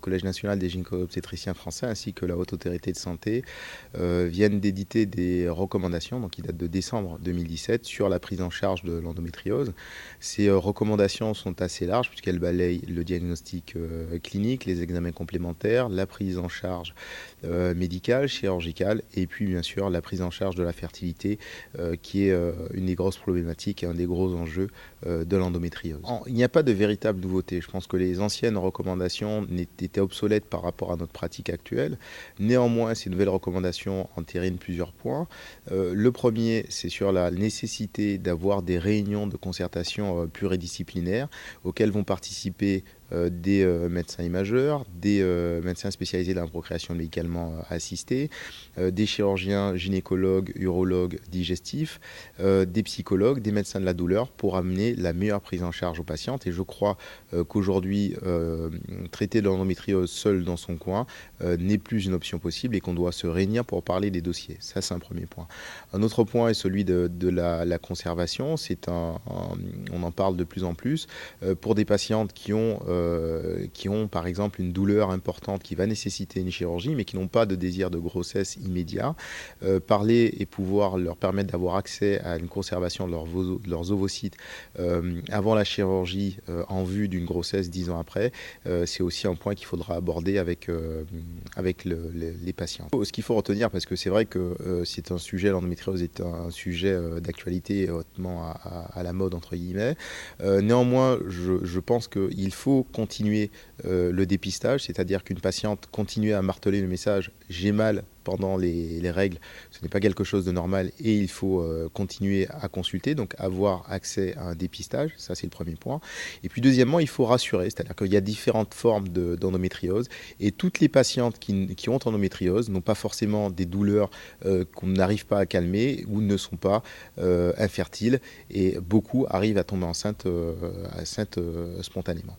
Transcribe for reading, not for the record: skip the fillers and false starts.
Collège national des gynéco-obstétriciens français ainsi que la Haute Autorité de santé viennent d'éditer des recommandations, donc qui datent de décembre 2017, sur la prise en charge de l'endométriose. Ces recommandations sont assez larges puisqu'elles balayent le diagnostic clinique, les examens complémentaires, la prise en charge médicale, chirurgicale et puis bien sûr la prise en charge de la fertilité qui est une des grosses problématiques et un des gros enjeux de l'endométriose. Il n'y a pas de véritable nouveauté. Je pense que les anciennes recommandations étaient obsolètes par rapport à notre pratique actuelle. Néanmoins, ces nouvelles recommandations entérinent plusieurs points. Le premier, c'est sur la nécessité d'avoir des réunions de concertation pluridisciplinaires auxquelles vont participer des médecins imageurs, des médecins spécialisés dans la procréation médicalement assistée, des chirurgiens, gynécologues, urologues, digestifs, des psychologues, des médecins de la douleur pour amener la meilleure prise en charge aux patientes. Et je crois qu'aujourd'hui, traiter de l'endométriose seul dans son coin n'est plus une option possible et qu'on doit se réunir pour parler des dossiers. Ça, c'est un premier point. Un autre point est celui de la conservation. On en parle de plus en plus. Pour des patientes qui ont par exemple une douleur importante qui va nécessiter une chirurgie mais qui n'ont pas de désir de grossesse immédiat, parler et pouvoir leur permettre d'avoir accès à une conservation de leurs ovocytes avant la chirurgie en vue d'une grossesse 10 ans après, c'est aussi un point qu'il faudra aborder avec les patients. Ce qu'il faut retenir, parce que c'est vrai que c'est un sujet, l'endométriose est un sujet d'actualité hautement à la mode entre guillemets, néanmoins je pense qu'il faut continuer le dépistage, c'est-à-dire qu'une patiente continue à marteler le message « j'ai mal » pendant les règles, ce n'est pas quelque chose de normal et il faut continuer à consulter, donc avoir accès à un dépistage, ça c'est le premier point. Et puis deuxièmement, il faut rassurer, c'est-à-dire qu'il y a différentes formes d'endométriose et toutes les patientes qui ont endométriose n'ont pas forcément des douleurs qu'on n'arrive pas à calmer ou ne sont pas infertiles et beaucoup arrivent à tomber enceinte spontanément.